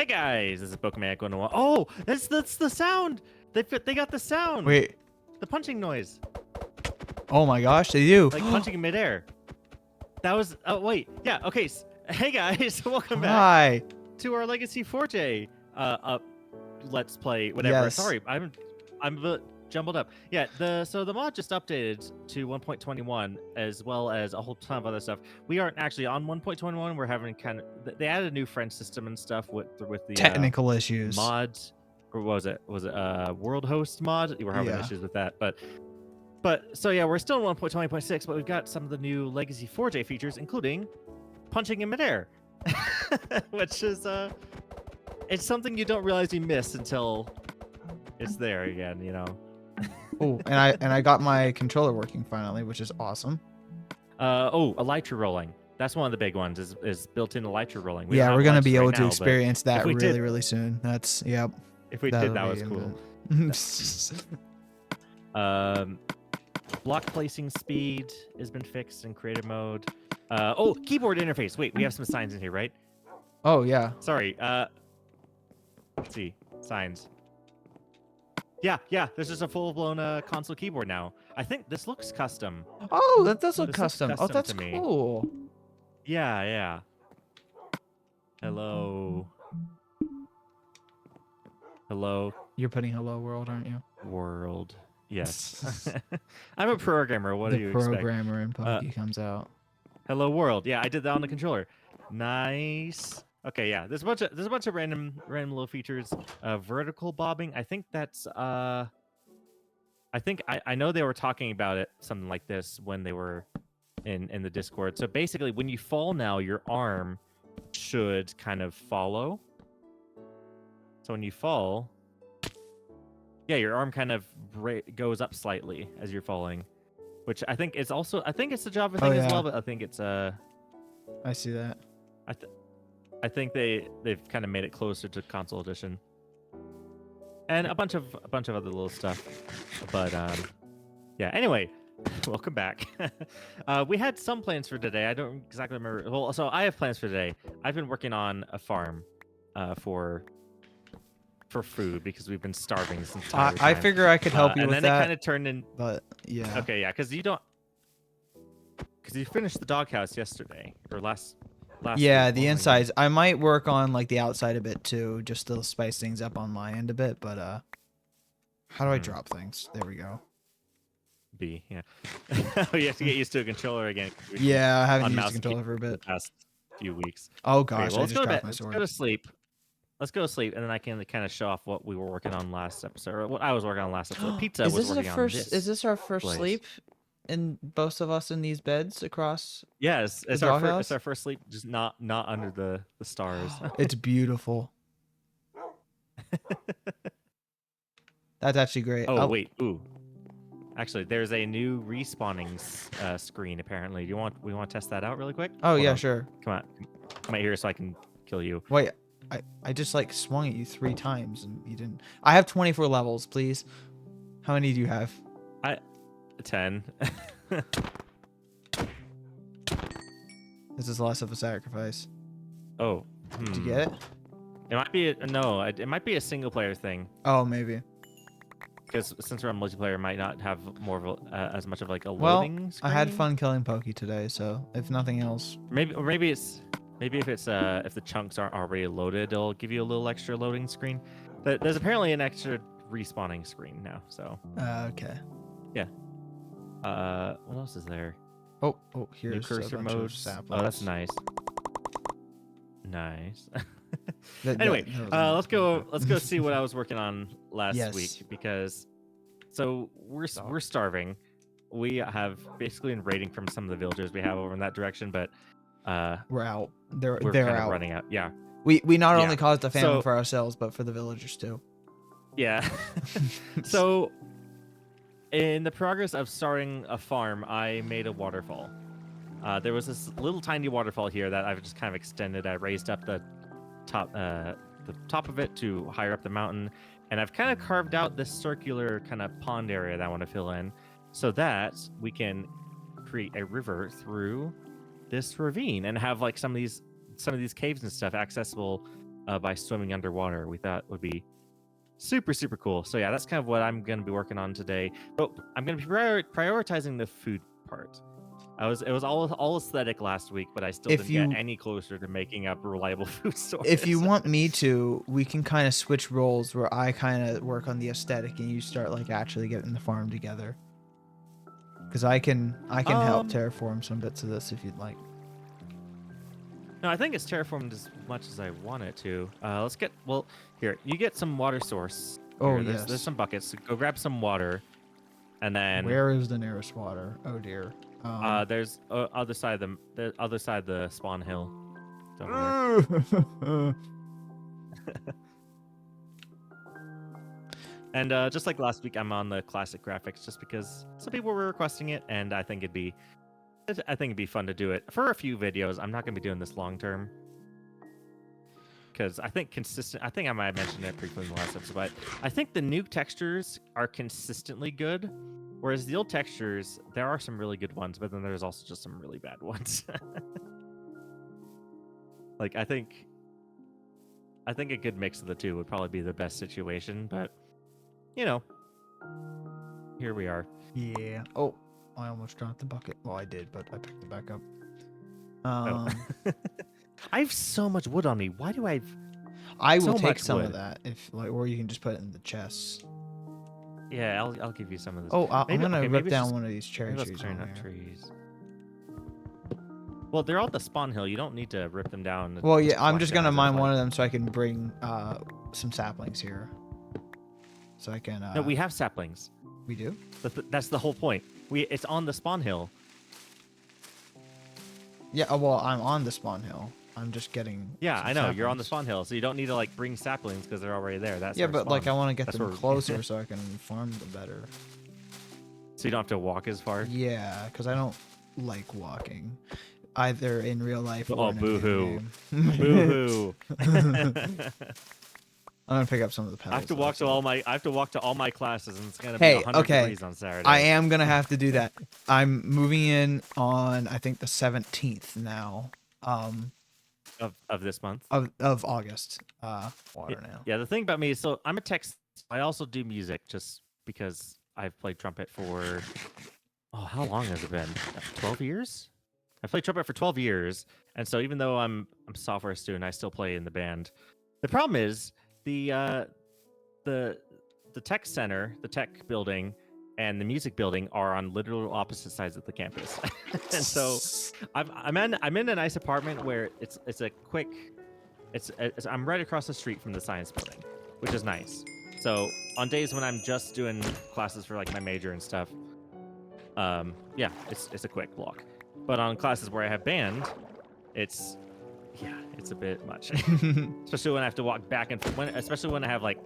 Hey guys, this is Pokemon going on. Oh, that's the sound. They got the sound. Wait. The punching noise. Oh my gosh, they do. Like punching in midair. That was. Oh wait. Yeah. Okay. Hey guys, welcome back Hi. to our Legacy 4J let's play. Whatever. Yes. Sorry, I'm a bit jumbled up. Yeah. So the mod just updated to 1.21 as well as a whole ton of other stuff. We aren't actually on 1.21. We're having they added a new friend system and stuff with the Technical issues. mod, or what was it? Was it world host mod? We're having issues with that, but so yeah, we're still in 1.20.6, but we've got some of the new Legacy 4J features, including punching in midair, which is it's something you don't realize you miss until it's there again, you know. Oh, and I got my controller working finally, which is awesome. Elytra rolling. That's one of the big ones. Is built-in elytra rolling. Yeah, we're gonna be able to experience that really soon. That's yep. If we did, that was cool. Block placing speed has been fixed in creative mode. Keyboard interface. Wait, we have some signs in here, right? Oh yeah. Sorry. Let's see. Signs. Yeah. There's just a full-blown console keyboard now. I think this looks custom. Oh, that does look custom. Looks Oh, that's to me. cool. Yeah. Hello. You're putting hello world, aren't you? World. Yes. I'm a programmer. What do you expect? The programmer in Poke comes out. Hello world. Yeah, I did that on the controller. Nice. Okay, yeah. There's a bunch of random little features. Vertical bobbing. I think that's I know they were talking about it, something like this, when they were in the Discord. So basically, when you fall now, your arm should kind of follow. So when you fall, yeah, your arm kind of goes up slightly as you're falling, which I think is also, I think it's a Java thing as well, but I think it's I see that. I think they've kind of made it closer to console edition, and a bunch of other little stuff. But yeah. Anyway, welcome back. We had some plans for today. I don't exactly remember. Well, so I have plans for today. I've been working on a farm for food because we've been starving this entire time. I figure I could help you with that. And then it kind of turned in. But yeah. Okay, yeah, because you finished the doghouse yesterday or last. Yeah, the insides. I might work on like the outside a bit too, just to spice things up on my end a bit. But how do I drop things? There we go. B, yeah. You have to get used to a controller again. Yeah, I haven't used a controller for a bit. The past few weeks. Oh gosh, okay, well, I just dropped my Let's sword. go to sleep. Let's go to sleep, and then I can kind of show off what we were working on last episode, or what I was working on last episode. Pizza was working on this. Is this our first sleep? In both of us in these beds across? Yes, it's our first sleep, just not under the stars. It's beautiful. That's actually great. Oh wait, ooh. Actually, there's a new respawning screen. Apparently, we want to test that out really quick? Oh Hold yeah, on. sure. Come out here so I can kill you. Wait, I just like swung at you 3 times and you didn't. I have 24 levels, please. How many do you have? 10. This is less of a sacrifice. Oh. Did you get it? It might be it might be a single player thing. Oh, maybe. Because since we're on multiplayer, it might not have more of as much of like a loading screen. I had fun killing Pokey today, so if nothing else. Maybe if the chunks aren't already loaded, it'll give you a little extra loading screen. But there's apparently an extra respawning screen now. So. Okay. Yeah. What else is there? Oh, here's new cursor mode. Oh, that's nice. Nice. Anyway, let's go see what I was working on last week, because we're starving. We have basically been raiding from some of the villagers we have over in that direction, but we're out. They're kind of out. running out. Yeah. We not only caused a famine for ourselves, but for the villagers too. Yeah. So in the progress of starting a farm, I made a waterfall. There was this little tiny waterfall here that I've just kind of extended. I raised up the top of it to higher up the mountain, and I've kind of carved out this circular kind of pond area that I want to fill in, so that we can create a river through this ravine and have like some of these caves and stuff accessible by swimming underwater. We thought would be super cool. So yeah, that's kind of what I'm going to be working on today. But I'm going to be prioritizing the food part. It was all aesthetic last week, but I still If didn't get you any closer to making up a reliable food source. if you want me to, we can kind of switch roles where I kind of work on the aesthetic and you start like actually getting the farm together. Because I can help terraform some bits of this if you'd like. No, I think it's terraformed as much as I want it to. Let's get here. You get some water source. Oh, Here, yes. There's some buckets. So go grab some water, and then Where is the nearest water? Oh dear. there's other side of the other side of the spawn hill. It's over there. And just like last week, I'm on the classic graphics just because some people were requesting it, and I think it'd be fun to do it for a few videos. I'm not gonna be doing this long term because I think I think I might have mentioned it briefly in the last episode, but I think the new textures are consistently good, whereas the old textures, there are some really good ones, but then there's also just some really bad ones. Like I think a good mix of the two would probably be the best situation, but you know, here we are. Yeah. Oh, I almost dropped the bucket. Well, I did, but I picked it back up. Oh. I have so much wood on me. Why do I will so take much some wood? of that if like, or you can just put it in the chests. Yeah, I'll give you some of this. Oh, I'm Maybe- gonna okay, rip maybe it's down just- one of these cherry maybe let's trees. clear on enough here. trees. Well, they're all at the spawn hill. You don't need to rip them down. Well, yeah, I'm collect just them gonna as if, mine one like- of them so I can bring some saplings here. So I can. No, we have saplings. We do. That's the whole point. It's on the spawn hill. Yeah. Oh, well, I'm on the spawn hill. I'm just getting. Yeah, some I know. You're on the saplings. spawn hill, so you don't need to like bring saplings because they're already there. That's Yeah, our but like I spawn. want to get That's them where- closer so I can farm them better. So you don't have to walk as far. Yeah, because I don't like walking, either in real life or Oh, in a video boo-hoo. game. Boo-hoo. I'm gonna pick up some of the petals. I have to walk to all my classes, and it's gonna Hey, be 100 okay. degrees on Saturday. I am gonna have to do that. I'm moving in on I think the 17th now. Of this month. Of August. Water now. Yeah, the thing about me is, so I'm a tech. I also do music just because I've played trumpet for. Oh, how long has it been? 12 years. I played trumpet for 12 years, and so even though I'm a software student, I still play in the band. The problem is the tech center, the tech building, and the music building are on literal opposite sides of the campus, and so I'm in a nice apartment where it's a quick. I'm right across the street from the science building, which is nice. So on days when I'm just doing classes for like my major and stuff, yeah, it's a quick walk. But on classes where I have band, it's a bit much, especially when I have to walk back and especially when I have like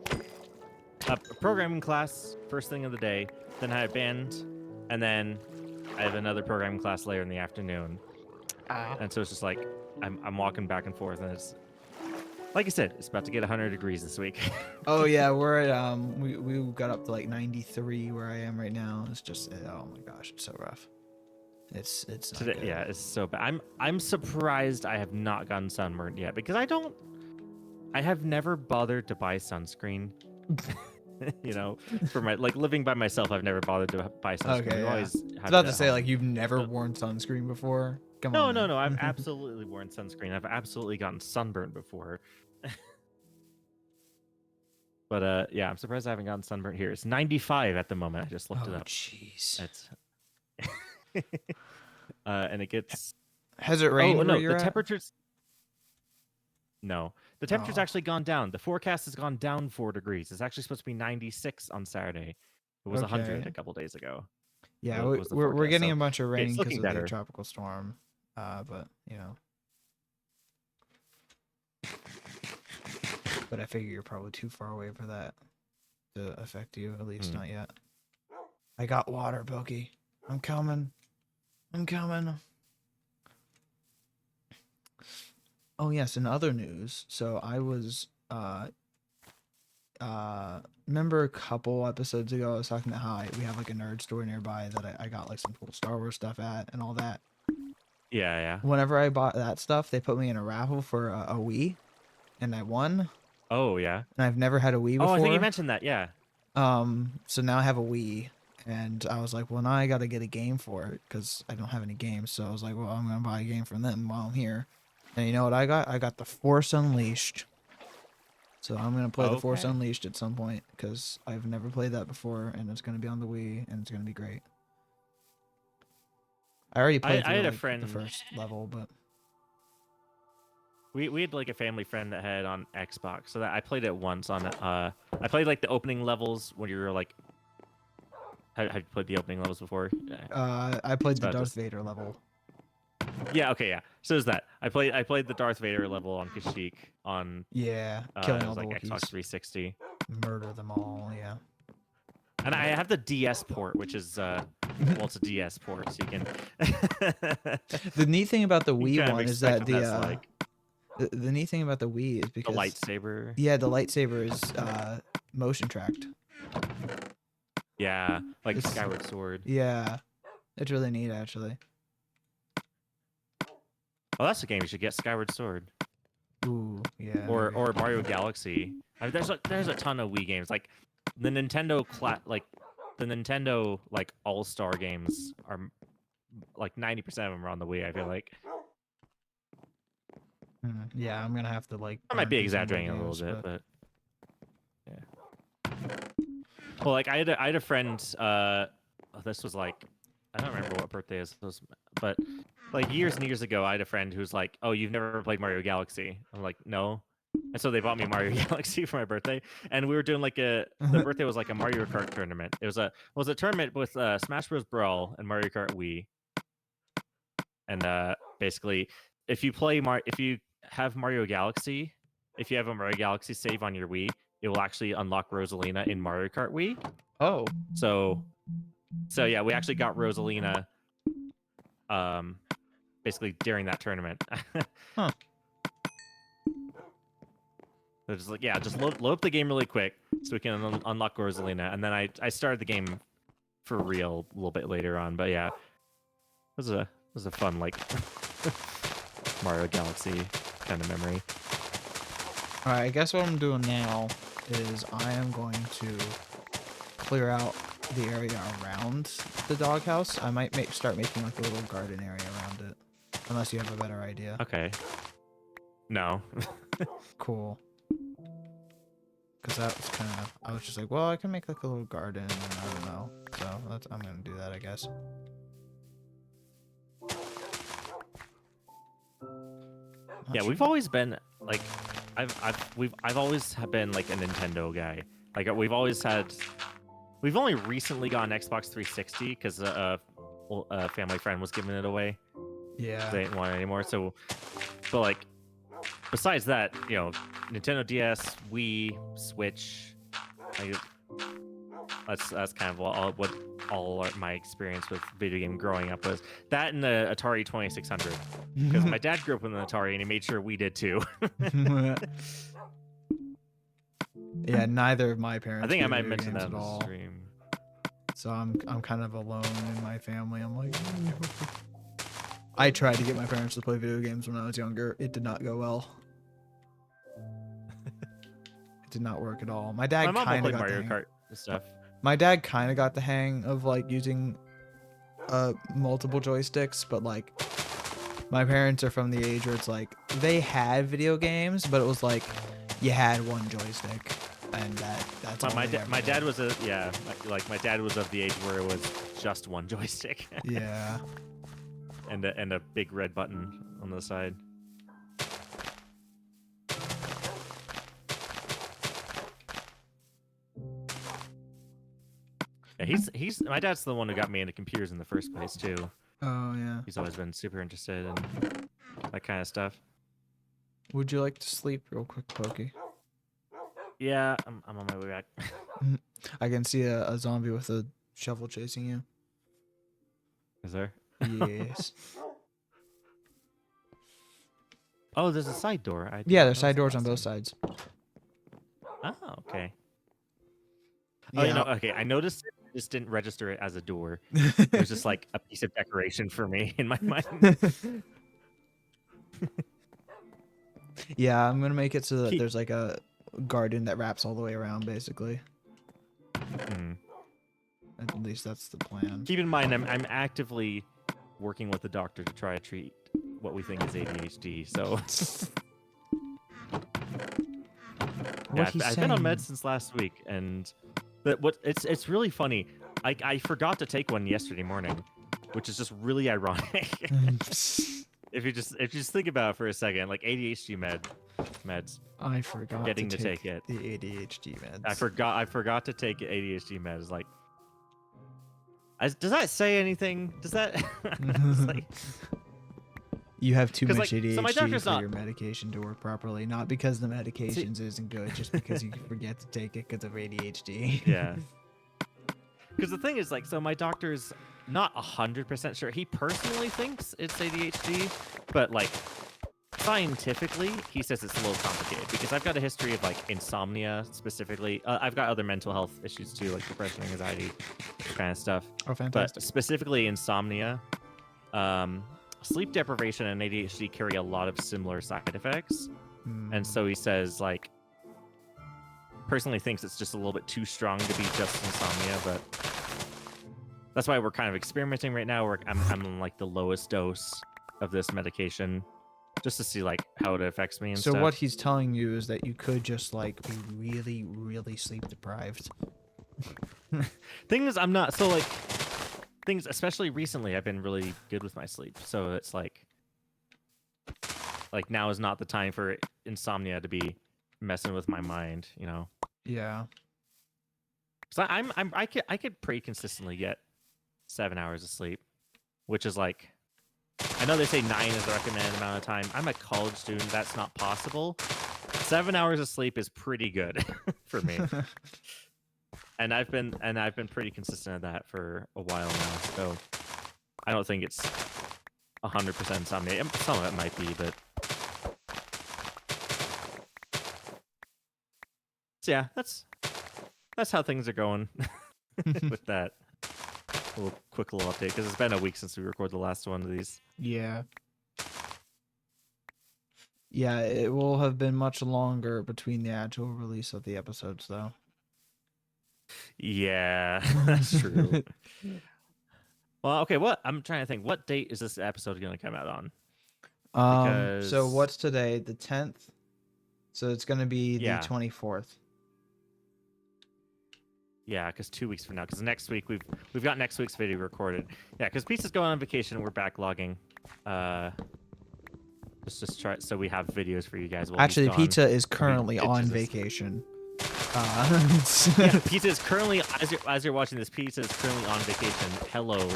a programming class first thing of the day, then I have band, and then I have another programming class later in the afternoon, and so it's just like I'm walking back and forth, and it's like I said, it's about to get 100 degrees this week. Oh yeah, we're at we got up to like 93 where I am right now. It's just oh my gosh, it's so rough. It's not Today, good. yeah, it's so bad. I'm surprised I have not gotten sunburned yet because I have never bothered to buy sunscreen. You know, for my like living by myself, I've never bothered to buy sunscreen. Okay, I've yeah. always I was had about it to at say home. like you've never worn sunscreen before. Come No, on. no, man. no. I've absolutely worn sunscreen. I've absolutely gotten sunburned before. But yeah, I'm surprised I haven't gotten sunburned here. It's 95 at the moment. I just looked it Oh up. jeez. It's and it gets Has it rained oh where no, you're the at? temperature's no. The temperature's Oh. actually gone down. The forecast has gone down 4 degrees. It's actually supposed to be 96 on Saturday. It was 100 Okay. a couple days ago. Yeah, was the we're forecast, getting so a bunch of rain it's because looking of the better. tropical storm. But you know. But I figure you're probably too far away for that to affect you. At least not yet. I got water, Bookie. I'm coming. I'm coming. Oh yes, in other news, so I was remember a couple episodes ago I was talking about how we have like a nerd store nearby that I got like some cool Star Wars stuff at and all that. Yeah, yeah. Whenever I bought that stuff, they put me in a raffle for a Wii. and I won. Oh yeah. And I've never had a Wii Oh, I think you before. mentioned that. Yeah. So now I have a Wii, and I was like, well, now I got to get a game for it because I don't have any games. So I was like, well, I'm gonna buy a game from them while I'm here. And you know what I got? I got the Force Unleashed. So I'm gonna play the Force Okay. Unleashed at some point because I've never played that before, and it's gonna be on the Wii, and it's gonna be great. I already played I through had a like the friend. first level, but We had like a family friend that had on Xbox, so that I played it once on. I played like the opening levels when you were like. Have you played the opening levels before? Yeah. I played So the I Darth just. Vader level. Yeah. Okay. Yeah. So is that I played the Darth Vader level on Kashyyyk on. Yeah, It killing all was the like Xbox Wookiees, 360, murder them all. Yeah. and I have the DS port, which is well, it's a DS port, so you can. The neat thing about the You Wii kind of one is expect that what that's like. the neat thing about the Wii is The because lightsaber. yeah, the lightsaber is motion tracked. Yeah, like It's Skyward Sword. yeah, it's really neat actually. Oh, that's a game you should get. Skyward Sword. Ooh, yeah. or Maybe. Mario Galaxy. I mean, there's a ton of Wii games. Like the Nintendo like All-Star games are like 90% of them are on the Wii. I feel like Yeah, I'm gonna have to like I might burn be through some more exaggerating a little games, bit, but but yeah. Well, like I had a friend. This was like I don't remember what birthday it was, but like years and years ago, I had a friend who's like, "Oh, you've never played Mario Galaxy?" I'm like, "No." And so they bought me Mario Galaxy for my birthday, and we were doing like the birthday was like a Mario Kart tournament. It was a tournament with Smash Bros. Brawl and Mario Kart Wii, and basically, if you have Mario Galaxy, if you have a Mario Galaxy save on your Wii, it will actually unlock Rosalina in Mario Kart Wii. oh, So yeah, we actually got Rosalina, um, basically during that tournament. huh. So just like yeah, just load up the game really quick so we can unlock Rosalina, and then I started the game for real a little bit later on. But yeah, it was a fun like Mario Galaxy kind of memory. All right, I guess what I'm doing now is I am going to clear out the area around the doghouse. I might start making like a little garden area around it, unless you have a better idea. Okay. No. Cool. Because that was kind of, I was just like, well, I can make like a little garden, and I don't know. So I'm gonna do that, I guess. Yeah, we've always been like, I've always been like a Nintendo guy. Like we've only recently got an Xbox 360 because a family friend was giving it away. Yeah. They didn't want it anymore. So, but like, besides that, you know, Nintendo DS, Wii, Switch, like, that's kind of what my experience with video game growing up was. That and the Atari 2600, because my dad grew up with an Atari and he made sure we did too. Yeah, neither of my parents. I think I play might video mention games that at on the all. stream. So I'm kind of alone in my family. I'm like, I tried to get my parents to play video games when I was younger. It did not go well. It did not work at all. My dad My mom will kind play of got Mario the hang. Kart and stuff. My dad kind of got the hang of like using multiple joysticks, but like my parents are from the age where it's like they had video games, but it was like you had one joystick, and that's all. My dad was my dad was of the age where it was just one joystick. Yeah. and a big red button on the side. Yeah, he's my dad's the one who got me into computers in the first place too. Oh yeah. He's always been super interested in that kind of stuff. Would you like to sleep real quick, Pokey? Yeah, I'm on my way back. I can see a zombie with a shovel chasing you. Is there? Yes. Oh, there's a side door. Yeah, there's side doors on both sides. Oh, okay. Yeah. Oh, you know, okay. I noticed it, I just didn't register it as a door. It was just like a piece of decoration for me in my mind. Yeah, I'm gonna make it so that Keep- there's like a garden that wraps all the way around, basically. Hmm. At least that's the plan. Keep in mind, I'm actively working with the doctor to try to treat what we think is ADHD. So yeah, What he's I've been on saying. meds since last week, and it's really funny. I forgot to take one yesterday morning, which is just really ironic. If you just think about it for a second, like ADHD meds, I forgot getting to to take take it. the ADHD meds. I forgot to take ADHD meds. Like, does that say anything? Does that? It's like, You have too 'cause, much like, so my ADHD doctor's for not- your medication to work properly. Not because the medications isn't good, just because you forget to take it because of ADHD. yeah. Because the thing is, like, so my doctor's not 100% sure. He personally thinks it's ADHD, but like scientifically, he says it's a little complicated because I've got a history of like insomnia specifically. I've got other mental health issues too, like depression, anxiety, kind of stuff. Oh, fantastic. But specifically insomnia, sleep deprivation and ADHD carry a lot of similar side effects. And so he says, like, personally thinks it's just a little bit too strong to be just insomnia, but that's why we're kind of experimenting right now. I'm on like the lowest dose of this medication just to see like how it affects me and So stuff. what he's telling you is that you could just like be really, really sleep deprived. Thing is, I'm not so like things, especially recently, I've been really good with my sleep. So it's like now is not the time for insomnia to be messing with my mind, you know. Yeah. So I could pretty consistently get 7 hours of sleep, which is like, I know they say 9 is the recommended amount of time. I'm a college student. That's not possible. 7 hours of sleep is pretty good for me. And I've been pretty consistent at that for a while now. So I don't think it's 100% insomnia. Some of it might be, but so yeah, that's how things are going with that. Quick little update because it's been a week since we recorded the last one of these. Yeah. Yeah, it will have been much longer between the actual release of the episodes, though. Yeah, that's true. Well, okay, what I'm trying to think, what date is this episode going to come out on? So Because- what's today? The 10th? So it's going to be Yeah. the 24th. Yeah, because 2 weeks from now. Because next week we've got next week's video recorded. Yeah, because Pizza's going on vacation and we're backlogging. Let's just try so we have videos for you guys. While he's Actually, gone. Pizza is currently ditches on us. vacation. Yeah, Pizza is currently as you're watching this. Pizza is currently on vacation. Hello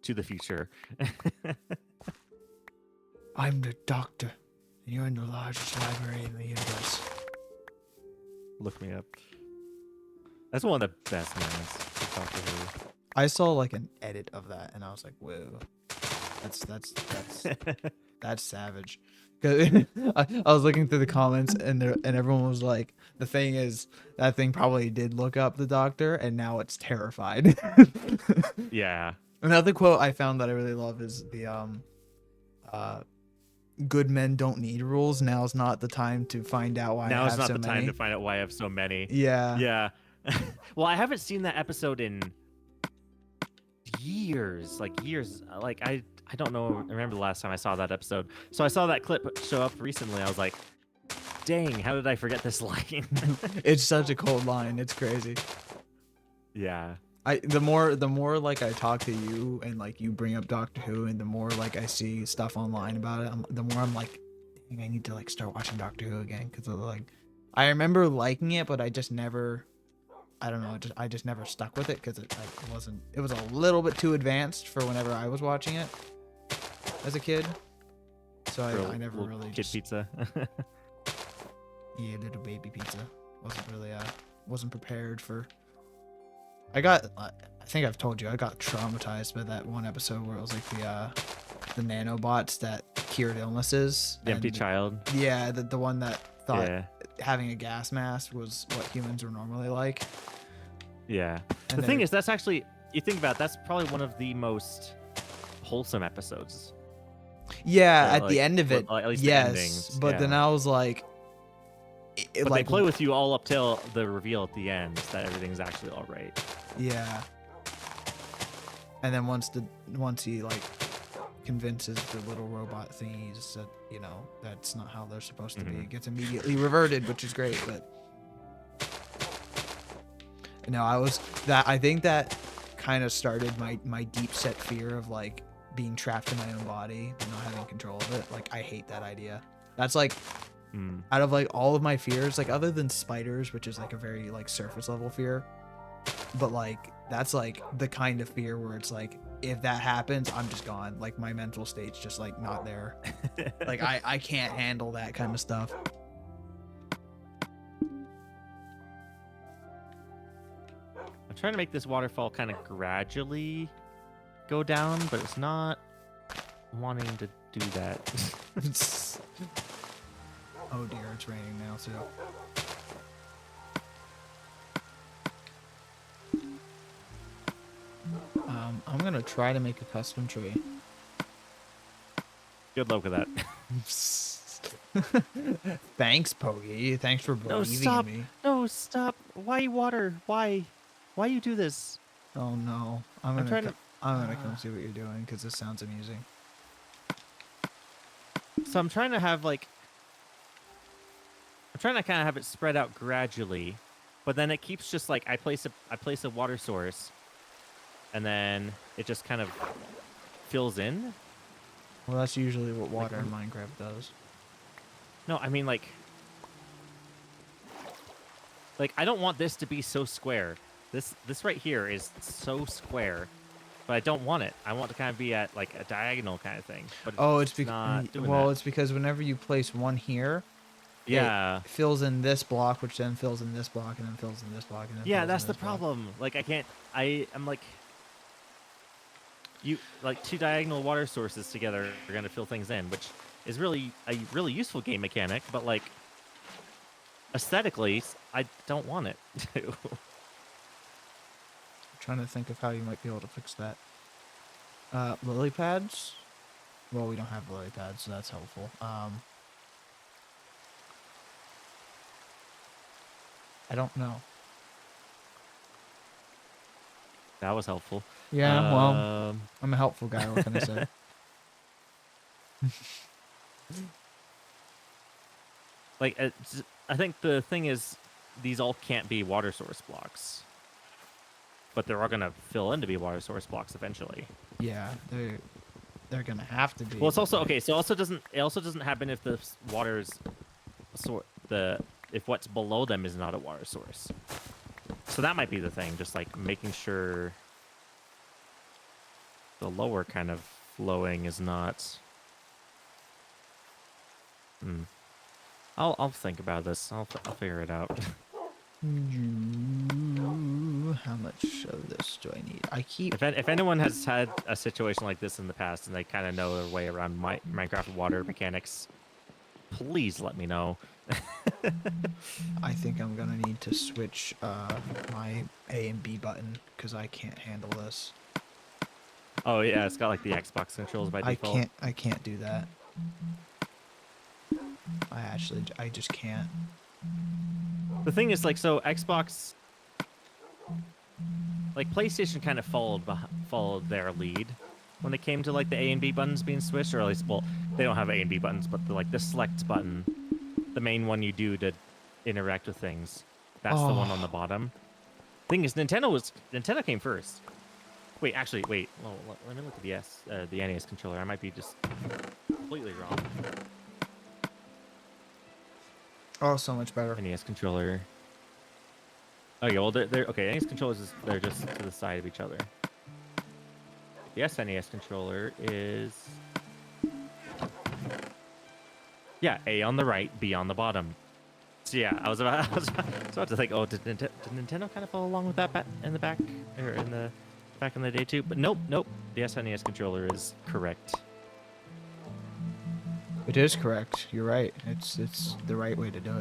to the future. I'm the doctor, and you're in the largest library in the universe. Look me up. That's one of the best moments of Doctor Who. I saw like an edit of that, and I was like, "Whoa, that's savage." 'Cause I was looking through the comments, and everyone was like, "The thing is, that thing probably did look up the Doctor, and now it's terrified." Yeah. Another quote I found that I really love is the "Good men don't need rules. Now's not the time to find out why I Now have is not so the many." time to find out why I have so many. Yeah. Yeah. Well, I haven't seen that episode in years. Like I don't know. I remember the last time I saw that episode. So I saw that clip show up recently. I was like, dang, how did I forget this line? It's such a cold line. It's crazy. Yeah. The more like I talk to you and like you bring up Doctor Who, and the more like I see stuff online about it, the more I'm like, dang, I need to like start watching Doctor Who again, because like I remember liking it, but I just never, I don't know, I just never stuck with it because it like wasn't, it was a little bit too advanced for whenever I was watching it as a kid. So I never Little really kid just, pizza. yeah, little baby pizza. Wasn't prepared for. I think I've told you, I got traumatized by that one episode where it was like the nanobots that cured illnesses. The empty and child. Yeah, the one that thought Yeah. having a gas mask was what humans were normally like. Yeah. And The thing is, that's actually, you think about it, that's probably one of the most wholesome episodes. Yeah, Or, at the like, end of or, it, like, at least the yes. endings. But then Yeah. I was like, But like they play with you all up till the reveal at the end that everything's actually all right. yeah. And then once he like convinces the little robot thingies that that's not how they're supposed to be, it gets immediately reverted, which is great. But no, I think that kind of started my deep set fear of like being trapped in my own body and not having control of it. Like I hate that idea. That's like out of like all of my fears, like other than spiders, which is like a very like surface level fear, but like that's like the kind of fear where it's like if that happens, I'm just gone. Like my mental state's just like not there. Like I can't handle that kind of stuff. I'm trying to make this waterfall kind of gradually go down, but it's not wanting to do that. Oh dear, it's raining now too. I'm gonna try to make a custom tree. Good luck with that. Thanks, Poggy. Thanks for No, believing stop. in me. No, stop. Why water? Why you do this? Oh no, I'm I'm gonna trying to. come see what you're doing because this sounds amusing. So I'm trying to have like. I'm trying to kind of have it spread out gradually, but then it keeps just like I place a water source, and then it just kind of fills in. Well, that's usually what water in Minecraft does. No, I mean like I don't want this to be so square. This right here is so square, but I don't want it. I want it to kind of be at like a diagonal kind of thing. But It's not doing well, that. it's because whenever you place one here, Yeah. it fills in this block, which then fills in this block, and then fills in this block, and then Yeah, fills that's in the this block. problem. Like I can't. I'm like. You like two diagonal water sources together are gonna fill things in, which is really a really useful game mechanic. But like aesthetically, I don't want it to. I'm trying to think of how you might be able to fix that. Lily pads. Well, we don't have lily pads, so that's helpful. I don't know. That was helpful. Yeah, well, I'm a helpful guy. What can I say? Like, I think the thing is, these all can't be water source blocks, but they're all gonna fill in to be water source blocks eventually. Yeah, they're gonna have to be. Well, it's also okay. So it also doesn't happen if the water's if what's below them is not a water source. So that might be the thing, just like making sure the lower kind of flowing is not. I'll think about this. I'll figure it out. How much of this do I need? I keep. If anyone has had a situation like this in the past and they kind of know their way around Minecraft water mechanics, please let me know. I think I'm gonna need to switch my A and B button because I can't handle this. Oh yeah, it's got like the Xbox controls by default. I can't do that. I just can't. The thing is, like, so Xbox, like PlayStation, kind of followed their lead when it came to like the A and B buttons being switched, or at least, well, they don't have A and B buttons, but the select button, the main one you do to interact with things, that's the one on the bottom. Thing is, Nintendo came first. Wait, actually, wait. Well, let me look at the NES controller. I might be just completely wrong. Oh, so much better. NES controller. Okay, well, they're okay. NES controllers they're just to the side of each other. The SNES controller is A on the right, B on the bottom. So yeah, I was about to think, oh, did Nintendo kind of follow along with that in the back in the day too? But nope. The SNES controller is correct. It is correct. You're right. It's the right way to do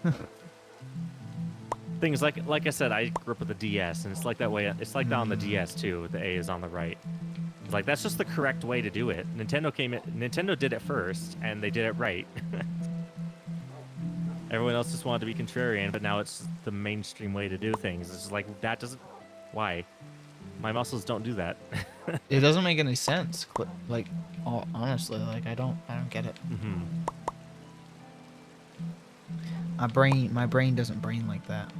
it. Things like I said, I grew up with a DS, and it's like that way. It's like that on the DS too. The A is on the right. Like that's just the correct way to do it. Nintendo did it first, and they did it right. Everyone else just wanted to be contrarian, but now it's the mainstream way to do things. It's just like that doesn't. Why? My muscles don't do that. It doesn't make any sense. Like, honestly, like I don't get it. Mm-hmm. My brain doesn't brain like that.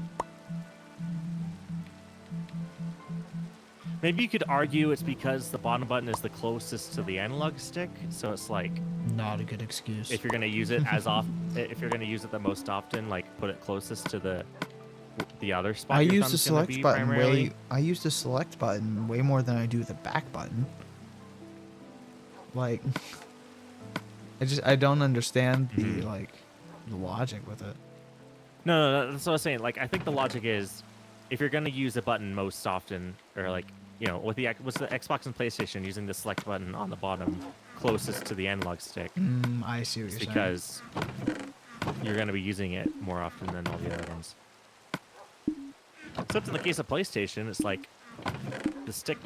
Maybe you could argue it's because the bottom button is the closest to the analog stick, so it's like Not a good excuse. if you're gonna use it if you're gonna use it the most often, like put it closest to the other spot. I your use the thumb's gonna select be button primarily. I use the select button way more than I do the back button. Like, I don't understand the like the logic with it. No, that's what I was saying. Like, I think the logic is, if you're gonna use a button most often, or like, with the Xbox and PlayStation using the select button on the bottom closest to the analog stick, I see what you're saying. because you're gonna be using it more often than all the other ones. Except in the case of PlayStation, it's like the stick.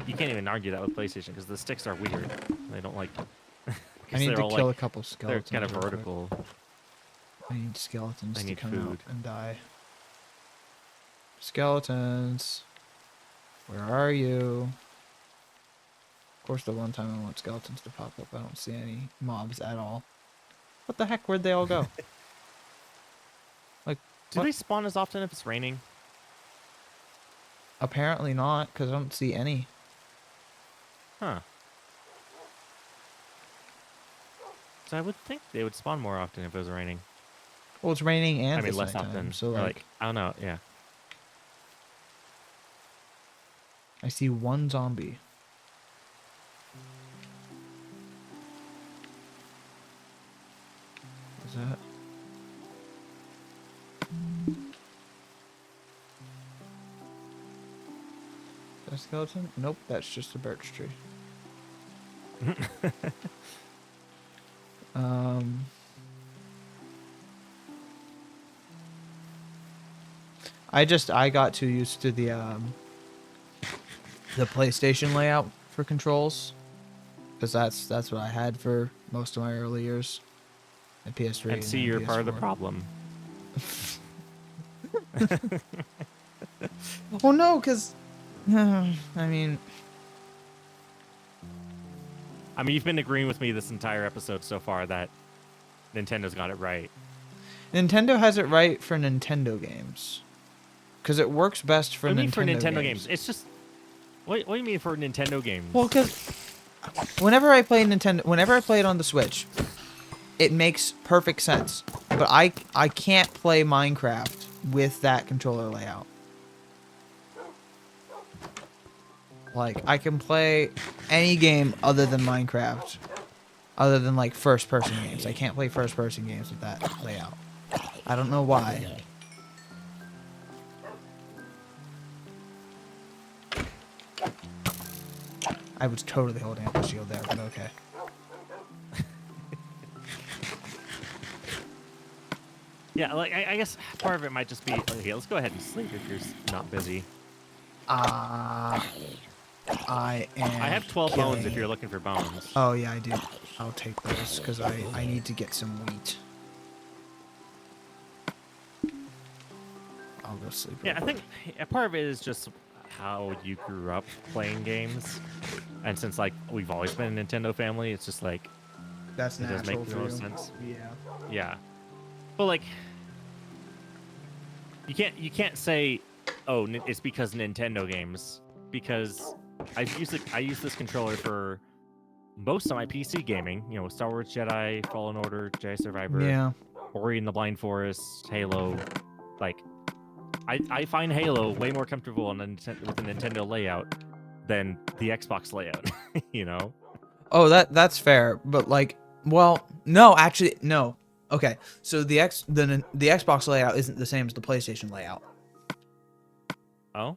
You can't even argue that with PlayStation because the sticks are weird. They don't like. I need to kill a couple They're skeletons. kind of real quick. vertical. I need skeletons I to need come out food. and die. Skeletons. Where are you? Of course, the one time I want skeletons to pop up, I don't see any mobs at all. What the heck? Where'd they all go? Like, Do what? they spawn as often if it's raining? Apparently not, because I don't see any. Huh. So I would think they would spawn more often if it was raining. Well, it's raining and I mean, it's less nighttime, often. so Or, like, I don't know. Yeah. I see one zombie. Is that? Is that a skeleton? Nope, that's just a birch tree. I got too used to the PlayStation layout for controls, because that's what I had for most of my early years at PS3. And see, then you're part of the PS4. problem. Oh no, because I mean, you've been agreeing with me this entire episode so far that Nintendo's got it right. Nintendo has it right for Nintendo games, because it works best for What do you Nintendo mean for Nintendo games. games? It's just. What do you mean for Nintendo games? Well, because whenever I play it on the Switch, it makes perfect sense. But I can't play Minecraft with that controller layout. Like, I can play any game other than Minecraft, other than like first-person games. I can't play first-person games with that layout. I don't know why. I was totally holding up the shield there, but okay. Yeah, like I guess part of it might just be. Okay, let's go ahead and sleep if you're not busy. I am. I have 12 bones if killing- you're looking for bones. Oh yeah, I do. I'll take those because I need to get some wheat. I'll go sleep. Yeah, I real think part of it is just how you grew up playing games, and since like we've always been a Nintendo family, it's just like quick. That's it does natural make the for most you. sense. Yeah. Yeah, but like you can't say, oh, it's because Nintendo games, because I use this controller for most of my PC gaming. Star Wars Jedi Fallen Order, Jedi Survivor, Yeah. Ori and the Blind Forest, Halo. Like, I find Halo way more comfortable with the Nintendo layout than the Xbox layout. Oh, that's fair, but like, well, no, actually, no. Okay, so the Xbox layout isn't the same as the PlayStation layout. Oh,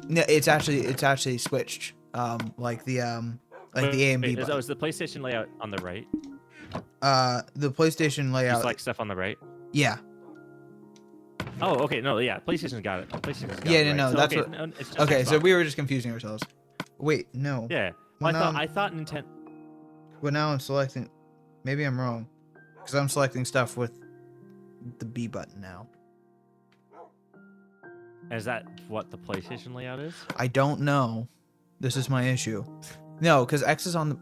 No, it's actually switched. Like the A and B button. is the PlayStation layout on the right? The PlayStation You layout. select stuff on the right. Yeah. Oh, okay. No, yeah, PlayStation's got it. PlayStation's got Yeah, it, no, right. So, that's okay, what. no, it's just Okay, so Xbox. we were just confusing ourselves. Wait, no. Yeah. Well, I thought Nintendo. well, now I'm selecting. Maybe I'm wrong, because I'm selecting stuff with the B button now. Is that what the PlayStation layout is? I don't know. This is my issue. No, because X is on the.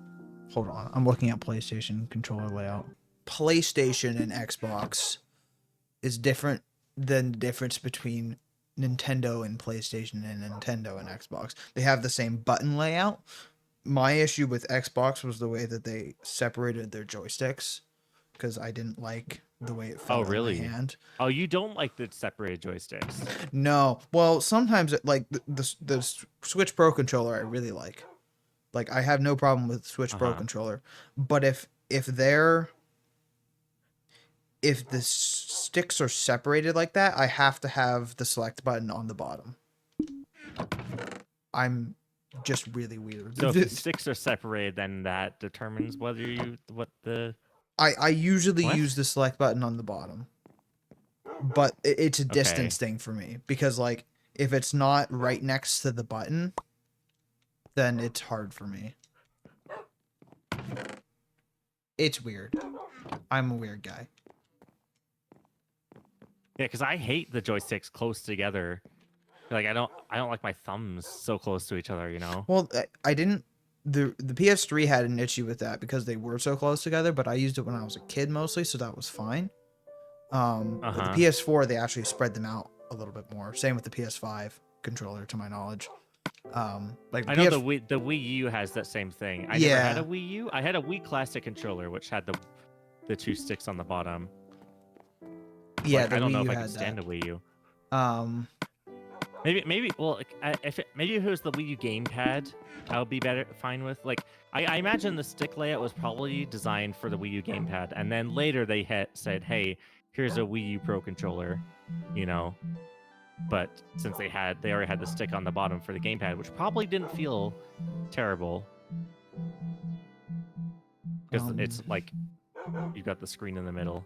Hold on, I'm looking at PlayStation controller layout. PlayStation and Xbox is different than the difference between Nintendo and PlayStation and Nintendo and Xbox. They have the same button layout. My issue with Xbox was the way that they separated their joysticks, because I didn't like the way it felt in my hand. Oh, you don't like the separated joysticks? No. Well, sometimes like the Switch Pro controller I really like. Like, I have no problem with Switch Pro controller, but if the sticks are separated like that, I have to have the select button on the bottom. I'm just really weird. So if the sticks are separated, then that determines whether I usually use the select button on the bottom, but it's a distance thing for me, because like if it's not right next to the button, then it's hard for me. It's weird. I'm a weird guy. Yeah, because I hate the joysticks close together. Like I don't like my thumbs so close to each other, you know? Well, I didn't. The PS3 had an issue with that because they were so close together, but I used it when I was a kid mostly, so that was fine. But the PS4, they actually spread them out a little bit more. Same with the PS5 controller, to my knowledge. Like I know the Wii U has that same thing. I never had a Wii U. I had a Wii Classic controller, which had the two sticks on the bottom. Yeah, like, I don't know if I can stand a Wii U. Maybe well, if it was the Wii U gamepad, I would be fine with. Like I imagine the stick layout was probably designed for the Wii U gamepad, and then later they said, "Hey, here's a Wii U Pro controller," you know. But since they already had the stick on the bottom for the gamepad, which probably didn't feel terrible, because it's like you got the screen in the middle.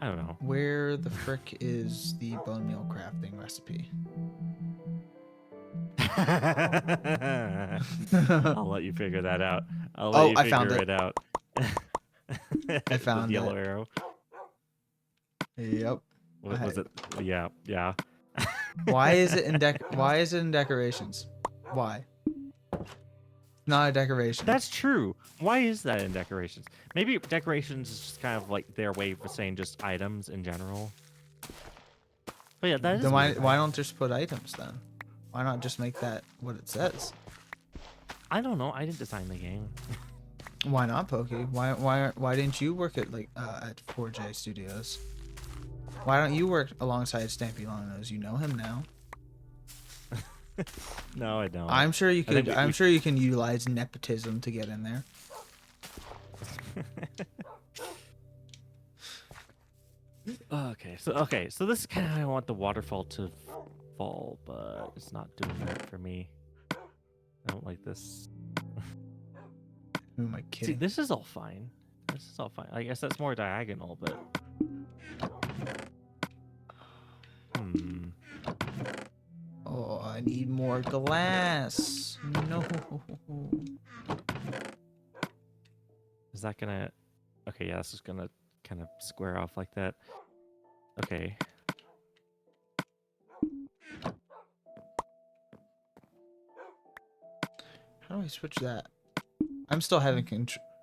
I don't know. Where the frick is the bone meal crafting recipe? I'll let you figure that out. I found it out. I found the yellow arrow. Yep. What was it? Yeah. Why is it in decorations? Why? Not a decoration. That's true. Why is that in decorations? Maybe decorations is just kind of like their way of saying just items in general. But yeah, that is. Then why don't just put items then? Why not just make that what it says? I don't know. I didn't design the game. Why not, Pokey? Why didn't you work at at 4J Studios? Why don't you work alongside Stampy Longnose? You know him now. No, I don't. I'm sure you could. I'm sure you can utilize nepotism to get in there. Okay, so this is kind of how I want the waterfall to fall, but it's not doing that for me. I don't like this. Who am I kidding? See, this is all fine. I guess that's more diagonal, but. Oh, I need more glass. No. Is that gonna... Okay, yeah, this is gonna kind of square off like that. Okay. How do I switch that? I'm still having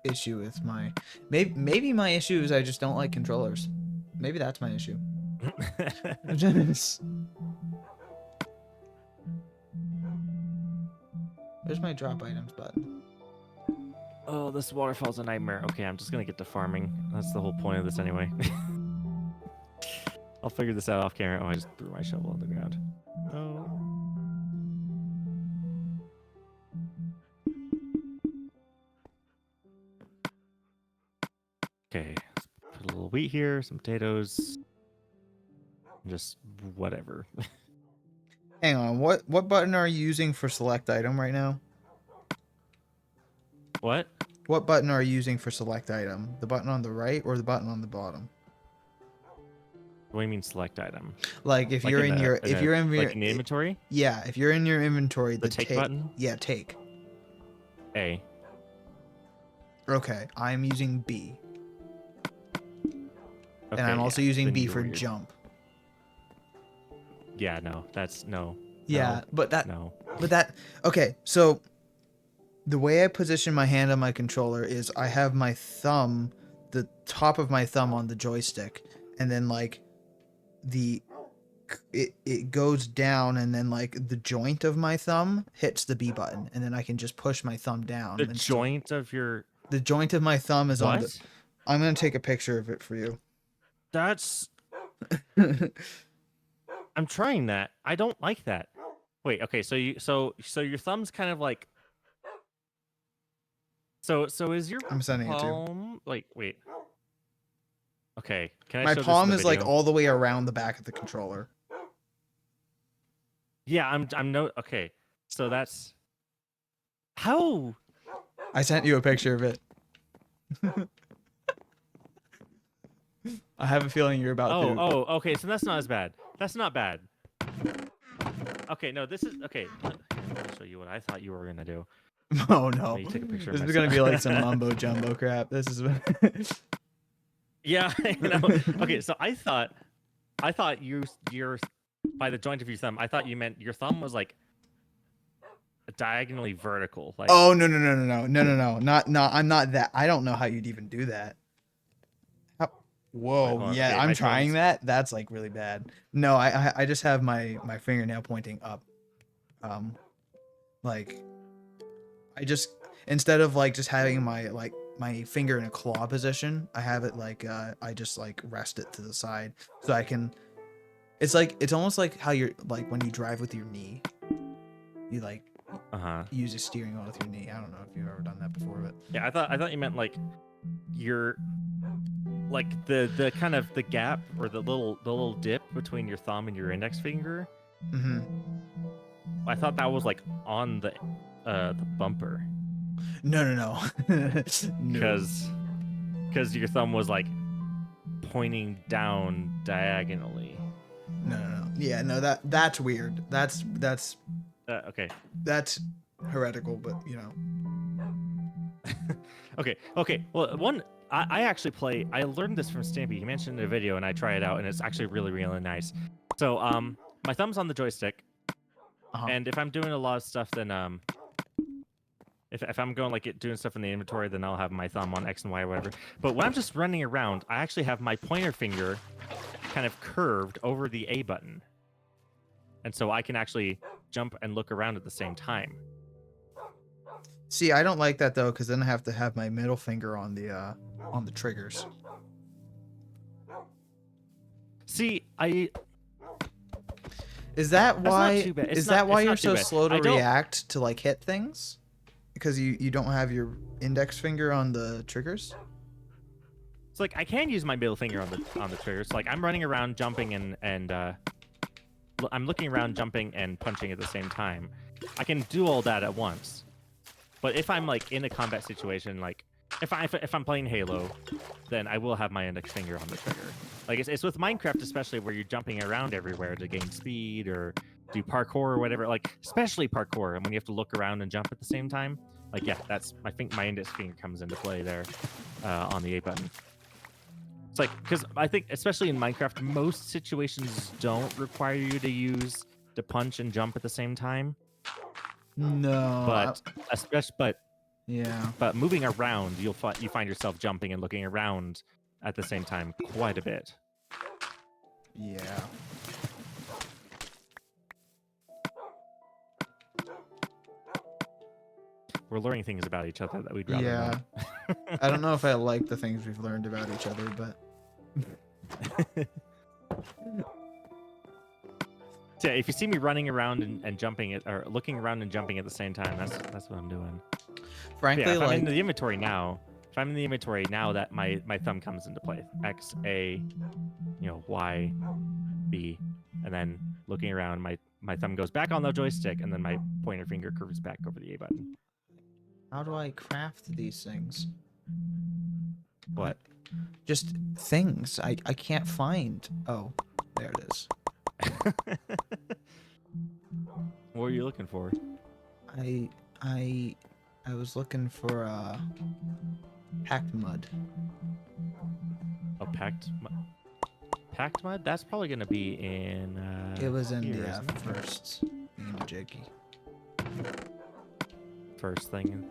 issue with my... Maybe my issue is I just don't like controllers. Maybe that's my issue. Where's my drop items button? Oh, this waterfall's a nightmare. Okay, I'm just gonna get to farming. That's the whole point of this anyway. I'll figure this out off camera. Oh, I just threw my shovel on the ground. Oh. Okay, let's put a little wheat here, some potatoes. Just whatever. Hang on, what button are you using for select item right now? What? What button are you using for select item? The button on the right or the button on the bottom? What do you mean select item? Like if you're in the inventory? Yeah, if you're in your inventory, the take button? Yeah, take. A. Okay, I'm using B. Okay, And I'm also using then B you're for weird. jump. Yeah, no, that's no. Yeah, but No. okay, so the way I position my hand on my controller is I have my thumb, the top of my thumb on the joystick, and then like it goes down, and then like the joint of my thumb hits the B button, and then I can just push my thumb down The and still. joint of your The joint of my thumb is on the. what? I'm gonna take a picture of it for you. That's I'm trying that. I don't like that. Wait, okay, so your thumb's kind of like so is your I'm sending it to you. palm like wait. Okay, can I My show this in palm the is like video? all the way around the back of the controller. Yeah, I'm no okay. So that's how I sent you a picture of it. I have a feeling you're about to. okay, so that's not as bad. That's not bad. Okay, no, this is okay. Let me show you what I thought you were gonna do. Oh no! Let me take a picture of This is gonna be like some myself. mumbo jumbo crap. This is. Yeah, you know. Okay, so I thought you're by the joint of your thumb. I thought you meant your thumb was like diagonally vertical. Like Oh no! Not I'm not that. I don't know how you'd even do that. wait, Whoa, hold on. yeah, Okay, I'm my trying phone's that. That's like really bad. No, I just have my fingernail pointing up. Like I just instead of like just having my finger in a claw position, I have it like I just like rest it to the side so I can. It's almost like how you're like when you drive with your knee. You like use a steering wheel with your knee. I don't know if you've ever done that before, but yeah. I thought you meant like your like the kind of the gap or the little dip between your thumb and your index finger. mm-hmm. I thought that was like on the bumper No. No. because your thumb was like pointing down diagonally. No. Yeah, no, that's weird. That's Okay. that's heretical, but you know. Okay. Well, one I actually play. I learned this from Stampy. He mentioned in a video, and I try it out, and it's actually really nice. So my thumb's on the joystick, and if I'm doing a lot of stuff, then if I'm going like doing stuff in the inventory, then I'll have my thumb on X and Y or whatever. But when I'm just running around, I actually have my pointer finger kind of curved over the A button, and so I can actually jump and look around at the same time. See, I don't like that though, because then I have to have my middle finger on the triggers. See, Is that why? not too bad. Is that why you're so bad. slow to I don't- react to like hit things? Because you don't have your index finger on the triggers? It's like I can use my middle finger on the trigger. So like I'm running around, jumping and I'm looking around, jumping and punching at the same time. I can do all that at once. But if I'm like in a combat situation, like if I'm playing Halo, then I will have my index finger on the trigger. Like it's with Minecraft especially where you're jumping around everywhere to gain speed or do parkour or whatever. Like especially parkour, and when you have to look around and jump at the same time. Like yeah, that's I think my index finger comes into play there on the A button. It's like because I think especially in Minecraft, most situations don't require you to punch and jump at the same time. No. Yeah. But moving around, you find yourself jumping and looking around at the same time quite a bit. Yeah. We're learning things about each other that we'd rather Yeah. not. I don't know if I like the things we've learned about each other, but So yeah, if you see me running around and jumping or looking around and jumping at the same time, that's what I'm doing. frankly, Yeah, if I'm like in the inventory now, that my thumb comes into play. X, A, Y, B, and then looking around, my thumb goes back on the joystick, and then my pointer finger curves back over the A button. how do I craft these things? What? Just things. I can't find. Oh, there it is. What are you looking for? I was looking for Packed mud. Oh, packed mud. That's probably gonna be in. It was in here, the isn't it? first thingamajiggy. First thing.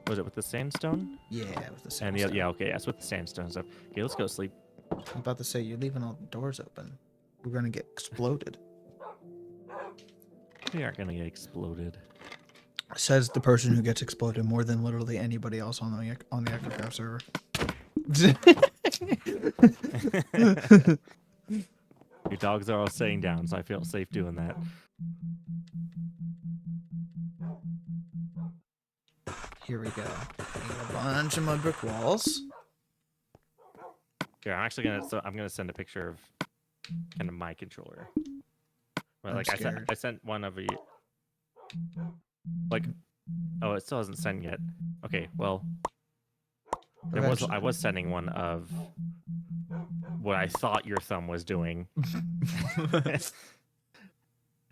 Was it with the sandstone? Yeah, with the And sandstone. yeah, okay, yeah, it's with the sandstone stuff. Okay, let's go sleep. I'm about to say you're leaving all the doors open. We're gonna get exploded. We aren't gonna get exploded. Says the person who gets exploded more than literally anybody else on the EchoCraft server. Your dogs are all sitting down, so I feel safe doing that. Here we go. A bunch of mud brick walls. Here, I'm actually gonna send a picture of kind of my controller. Well, I'm like scared. I sent one of you. Like, oh, it still hasn't sent yet. Okay, well, I was sending one of what I thought your thumb was doing.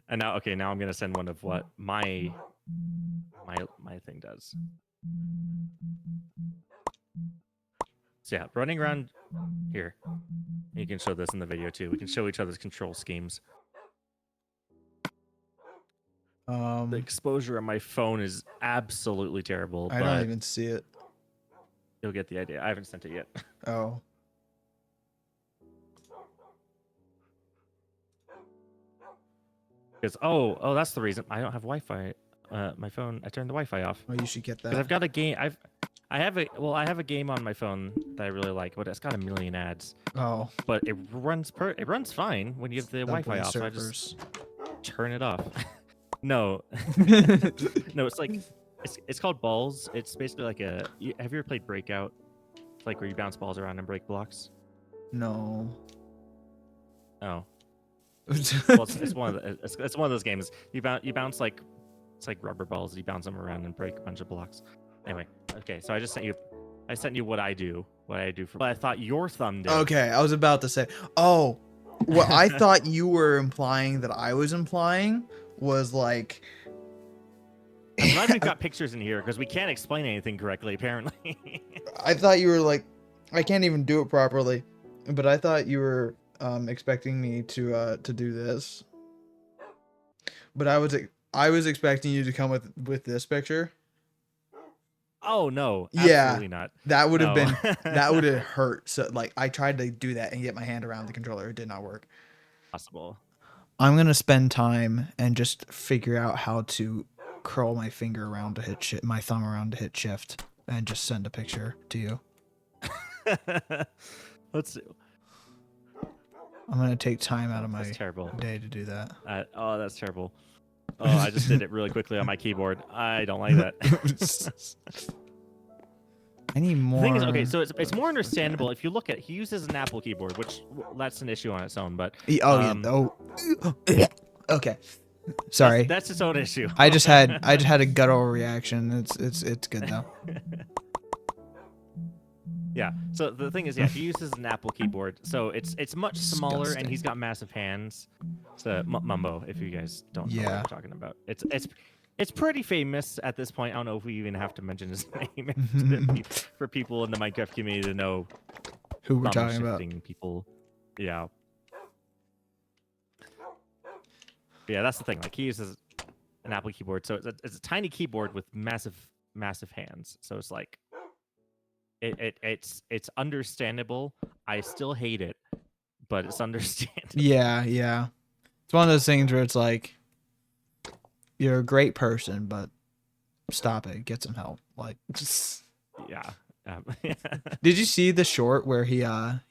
And now, okay, now I'm gonna send one of what my thing does. So yeah, running around here. You can show this in the video too. We can show each other's control schemes. The exposure on my phone is absolutely terrible. I don't even see it. You'll get the idea. I haven't sent it yet. Oh. Because oh, that's the reason I don't have Wi-Fi. My phone. I turned the Wi-Fi off. Oh, you should get that. Because I've got a game. I have a game on my phone that I really like, but it's got a million ads. Oh. But it runs fine when you have the Wi-Fi off. So I just turn it off. No, no, it's like it's called Balls. It's basically like have you ever played Breakout? It's like where you bounce balls around and break blocks. No. Oh. Well, it's one of it's one of those games. You bounce like it's like rubber balls. You bounce them around and break a bunch of blocks. Anyway, okay. So I sent you what I do for. But I thought your thumb did. Okay, I was about to say. Oh, what I thought you were implying that I was implying was like. I'm glad we've got pictures in here because we can't explain anything correctly. Apparently. I thought you were like, I can't even do it properly, but I thought you were expecting me to do this. But I was expecting you to come with this picture. Oh no! Yeah, absolutely not. That would have been that would have hurt. So like I tried to do that and get my hand around the controller. It did not work. Possible. I'm gonna spend time and just figure out how to curl my finger around to hit my thumb around to hit shift and just send a picture to you. Let's see. I'm gonna take time out of my terrible. day to do that. Oh, that's terrible. Oh, I just did it really quickly on my keyboard. I don't like that. I need more. The thing is, okay, so it's more understandable if you look at. He uses an Apple keyboard, which that's an issue on its own. But okay. Sorry. That's its own issue. I just had a guttural reaction. It's good though. Yeah. So the thing is, yeah, he uses an Apple keyboard, so it's much smaller, Disgusting. and he's got massive hands. So Mumbo, if you guys don't know what I'm talking about, it's pretty famous at this point. I don't know if we even have to mention his name for people in the Minecraft community to know who we're talking about. People, yeah. Yeah, that's the thing. Like he uses an Apple keyboard, so it's a tiny keyboard with massive hands. So it's like. It's understandable. I still hate it, but it's understandable. Yeah. It's one of those things where it's like you're a great person, but stop it. Get some help. Like, yeah. Did you see the short where he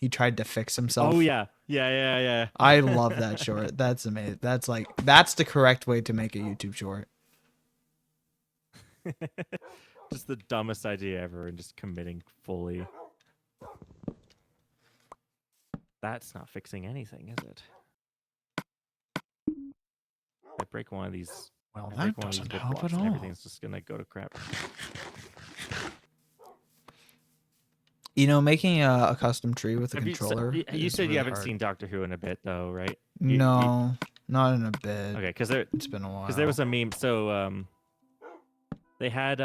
tried to fix himself? Oh yeah. I love that short. That's amazing. That's the correct way to make a YouTube short. Just the dumbest idea ever, and just committing fully. That's not fixing anything, is it? I break one of these. Well, that doesn't help at all. Everything's just gonna go to crap. You know, making a custom tree with a controller. You said really you haven't hard. seen Doctor Who in a bit, though, right? No, not in a bit. Okay, it's been a while. Because there was a meme. So they had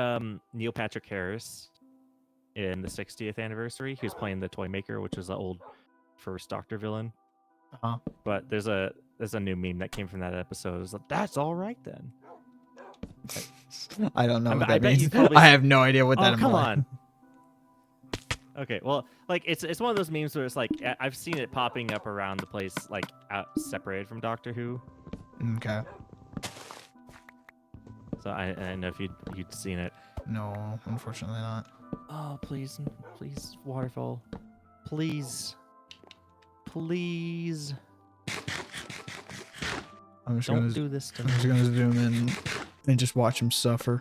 Neil Patrick Harris in the 60th anniversary. He was playing the Toy Maker, which was the old first Doctor villain. Uh-huh. But there's a new meme that came from that episode. It's like, that's all right then. I don't know what I that bet you means. probably I have no idea what that Oh, come implies. on. Okay, well, like it's one of those memes where it's like I've seen it popping up around the place, like out separated from Doctor Who. Okay. So I don't know if you'd seen it. No, unfortunately not. Oh, please, please, waterfall, please, please. I'm just Don't gonna do this to I'm me. just gonna zoom in and just watch him suffer.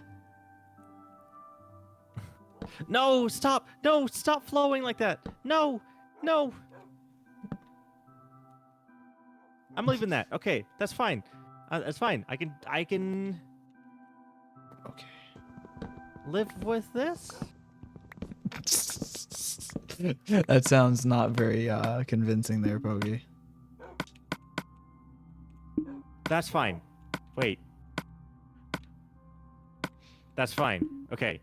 No, stop! No, stop flowing like that! No, no. I'm leaving that. Okay, that's fine. That's fine. I can Okay. live with this. That sounds not very convincing there, Bogey. That's fine. Wait. That's fine. Okay.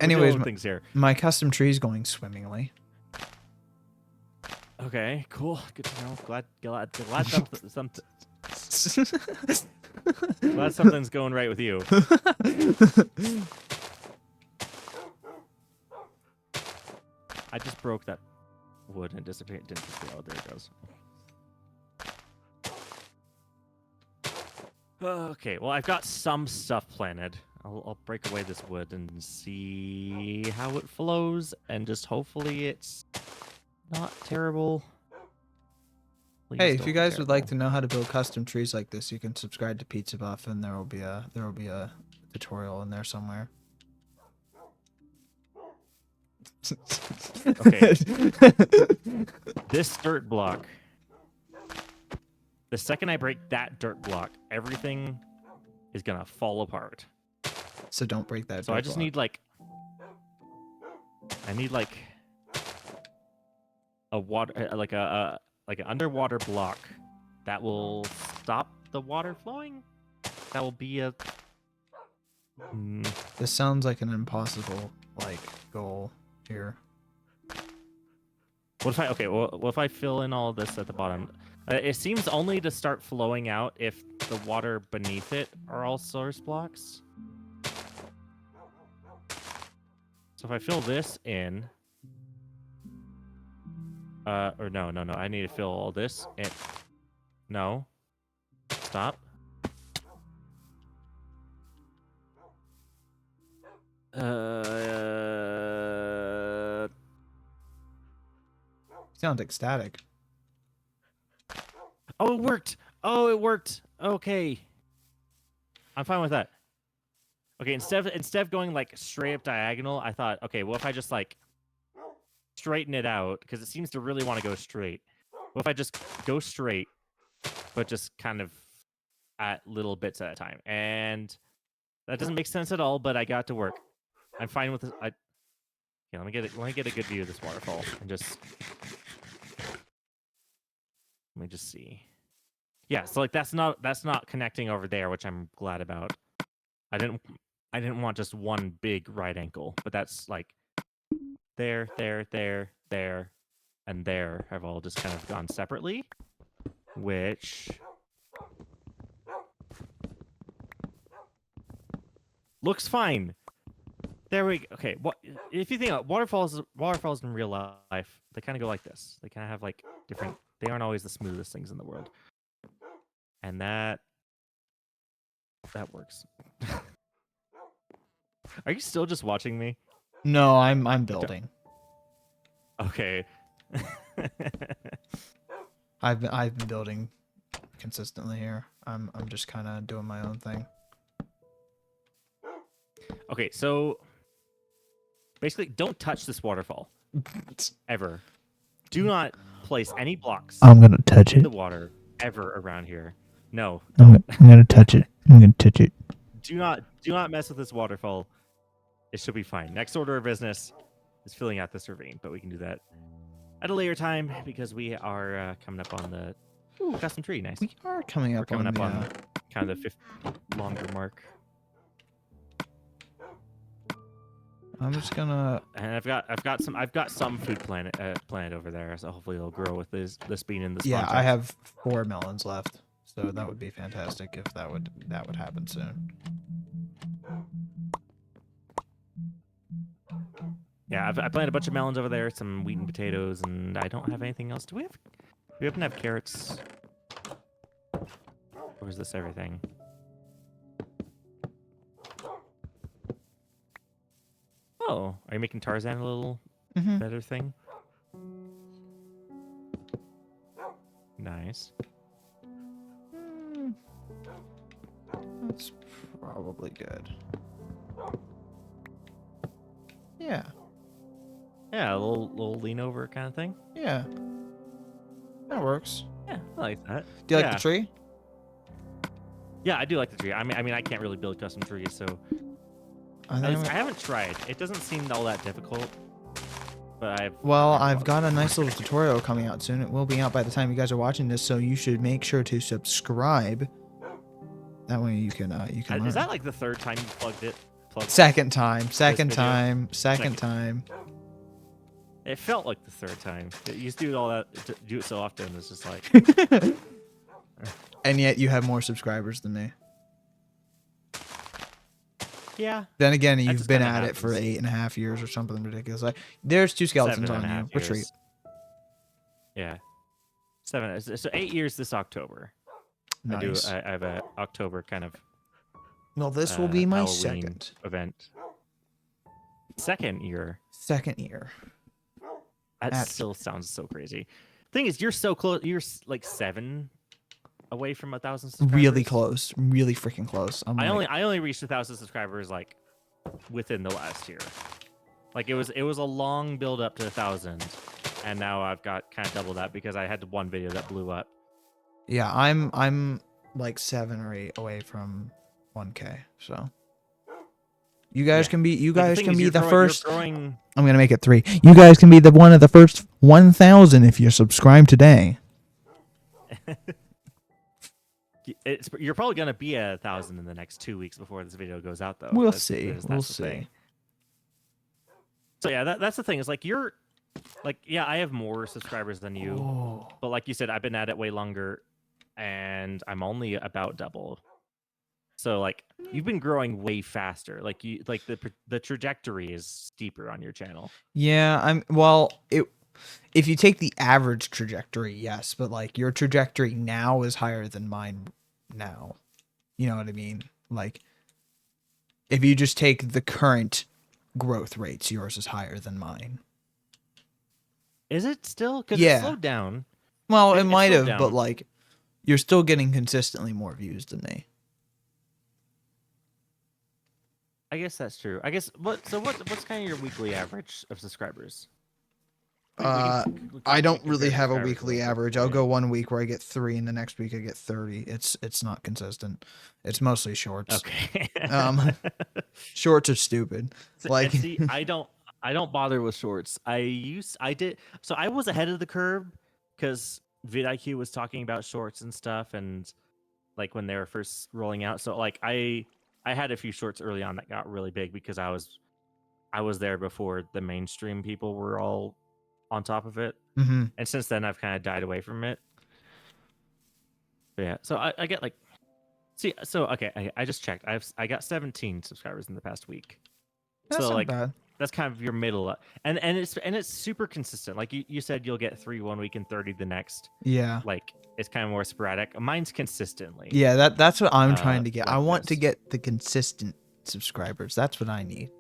Anyways, things here. my custom tree is going swimmingly. Okay, cool. Good to know. Glad glad something's going right with you. I just broke that wood and disappeared. Didn't disappear. Oh, there it goes. Okay, well, I've got some stuff planted. I'll break away this wood and see how it flows, and just hopefully it's not terrible. Please Hey, if don't you be guys would like to terrible. know how to build custom trees like this, you can subscribe to Pizza Buff, and there will be a tutorial in there somewhere. Okay. This dirt block. The second I break that dirt block, everything is gonna fall apart. So don't break that. So I dirt just block. need like a water like an underwater block that will stop the water flowing. That will be a This sounds like an impossible goal here. What if I what if I fill in all this at the bottom? It seems only to start flowing out if the water beneath it are all source blocks. So if I fill this in, or no, I need to fill all this in. No, stop. Sounds ecstatic. Oh, it worked. Oh, it worked. Okay, I'm fine with that. Okay, instead of going like straight up diagonal, I thought, okay, well if I just like straighten it out, because it seems to really want to go straight. What if I just go straight, but just kind of at little bits at a time? And that doesn't make sense at all, but I got to work. I'm fine with this. Let me get a good view of this waterfall and just let me just see. Yeah, so like that's not connecting over there, which I'm glad about. I didn't want just one big right ankle, but that's like there, and there have all just kind of gone separately, which looks fine. There we go. Okay, what if you think about waterfalls in real life, they kind of go like this. They kind of have like different. They aren't always the smoothest things in the world, and that works. Are you still just watching me? No, I'm building. Okay. I've been building consistently here. I'm just kind of doing my own thing. Okay, so basically, don't touch this waterfall ever. Do not place any blocks I'm gonna touch in it. the water ever around here. No, I'm gonna touch it. I'm gonna touch it. do not mess with this waterfall. It should be fine. Next order of business is filling out this ravine, but we can do that at a later time because we are coming up on the custom tree. Nice. We are coming We're up coming on up the. on kind of the 50 longer mark. I'm just gonna. And I've got some food planted over there, so hopefully it'll grow with this being in the spawn Yeah, I chest. have 4 melons left, so that would be fantastic if that would happen soon. Yeah, I planted a bunch of melons over there, some wheat and potatoes, and I don't have anything else. Do we happen to have carrots? Or is this everything? Oh, are you making Tarzan a little better thing? Nice. That's probably good. Yeah. Yeah, a little lean over kind of thing. Yeah. That works. Yeah, I like that. Do you like the tree? Yeah, I do like the tree. I mean, I can't really build custom trees, so I haven't tried. It doesn't seem all that difficult. But I've got a nice little tutorial coming out soon. It will be out by the time you guys are watching this, so you should make sure to subscribe. That way you can learn. Is that like the third time you plugged it? Second time. It felt like the third time. You used to do all that, do it so often. It's just like. And yet you have more subscribers than me. Yeah. Then again, you've been at it for 8.5 years or something ridiculous. Like, there's 2 skeletons on you. Retreat. Yeah. 7. So 8 years this October. Nice. I have a October kind of. Well, this will be my Halloween second event. Second year. Second year. That still sounds so crazy. Thing is, you're so close. You're like 7 away from 1,000 subscribers. Really close. Really freaking close. I only reached 1,000 subscribers like within the last year. Like it was a long build up to 1,000, and now I've got kind of double that because I had one video that blew up. Yeah, I'm like 7 or 8 away from 1K. So you guys can be the first. I'm gonna make it 3. You guys can be one of the first 1,000 if you subscribe today. You're probably gonna be 1,000 in the next 2 weeks before this video goes out, though. We'll see. We'll see. So yeah, that's the thing. Is like you're, like I have more subscribers than you, but like you said, I've been at it way longer, and I'm only about double. So like you've been growing way faster. Like the trajectory is steeper on your channel. Yeah, if you take the average trajectory, yes, but like your trajectory now is higher than mine now. You know what I mean? Like if you just take the current growth rates, yours is higher than mine. Is it still? Because it slowed down. Well, it might have, but like you're still getting consistently more views than me. I guess that's true. I guess what's kind of your weekly average of subscribers? I don't really have a weekly average. I'll go 1 week where I get 3, and the next week I get 30. It's not consistent. It's mostly shorts. Okay. Shorts are stupid. Like, see, I don't bother with shorts. I was ahead of the curve because vidIQ was talking about shorts and stuff, and like when they were first rolling out. So like I had a few shorts early on that got really big because I was there before the mainstream people were all on top of it. mm-hmm. And since then I've kind of died away from it. But yeah, so I get like, okay, I just checked. I got 17 subscribers in the past week. That's so not like bad. That's kind of your middle, and it's super consistent. Like you said, you'll get 3 1 week and 30 the next. Yeah. Like it's kind of more sporadic. Mine's consistently. Yeah, that's what I'm trying to get. Like I want to get the consistent subscribers. That's what I need.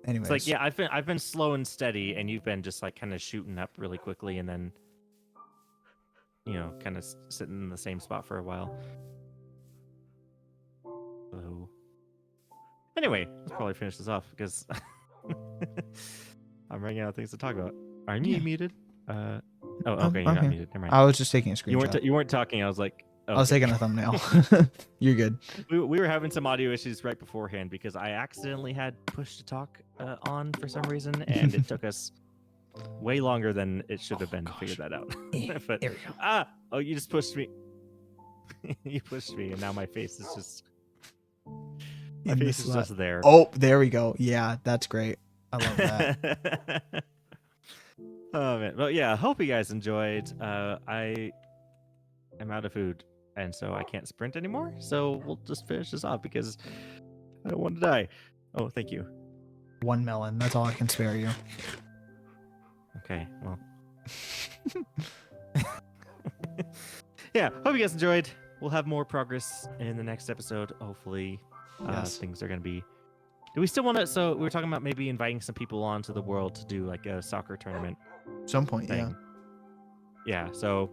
Anyways. It's like I've been slow and steady, and you've been just like kind of shooting up really quickly, and then kind of sitting in the same spot for a while. So anyway, let's probably finish this off because I'm running out of things to talk about. Aren't you muted? Oh, okay, you're not muted. Never mind. I was just taking a screenshot. You weren't talking. I was like, I was taking a thumbnail. You're good. We were having some audio issues right beforehand because I accidentally had push to talk on for some reason, and it took us way longer than it should have been to figure that out. But there we go. You just pushed me. You pushed me, and now my face is just. My in face this is just there. Oh, there we go. Yeah, that's great. I love that. Oh man, well yeah, hope you guys enjoyed. I am out of food, and so I can't sprint anymore. So we'll just finish this off because I don't want to die. Oh, thank you. 1 melon. That's all I can spare you. Okay, well. Yeah, hope you guys enjoyed. We'll have more progress in the next episode. Hopefully, Yes. things are gonna be. Do we still want to? So we were talking about maybe inviting some people onto the world to do like a soccer tournament Some point, thing. Yeah. So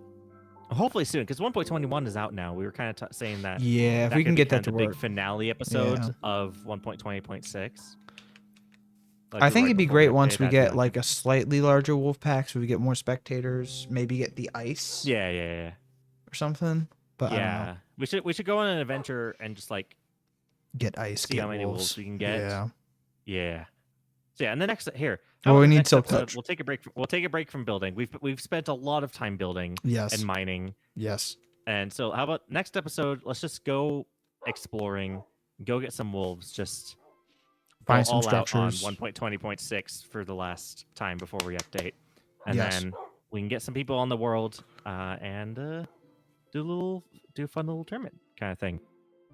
hopefully soon, because 1.21 is out now. We were kind of saying that. Yeah, if That we could can be get kind that of to the work. big finale episode Yeah. of 1.20.6. I think it'd be great once we get like a slightly larger wolf pack, so we get more spectators. Maybe get the ice Yeah. or something. But I don't know. Yeah. We should go on an adventure and just like Get ice. see Get how many wolves we can get. Yeah. Yeah. So yeah, and the next here. Well, we the need next silk episode, touch. we'll take a break. We'll take a break from building. We've spent a lot of time building Yes. and mining, Yes. and so how about next episode? Let's just go exploring, go get some wolves. Just Find go some all out on structures. 1.20.6 for the last time before we update, and Yes. then we can get some people on the world and do a fun little tournament kind of thing.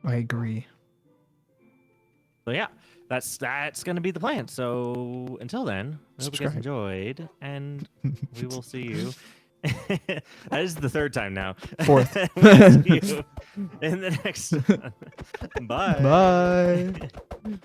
I agree. So yeah, that's gonna be the plan. So until then, I hope you guys Subscribe. enjoyed, and we will see you. That is the third time now. 4th. We'll see you in the next one. Bye. Bye.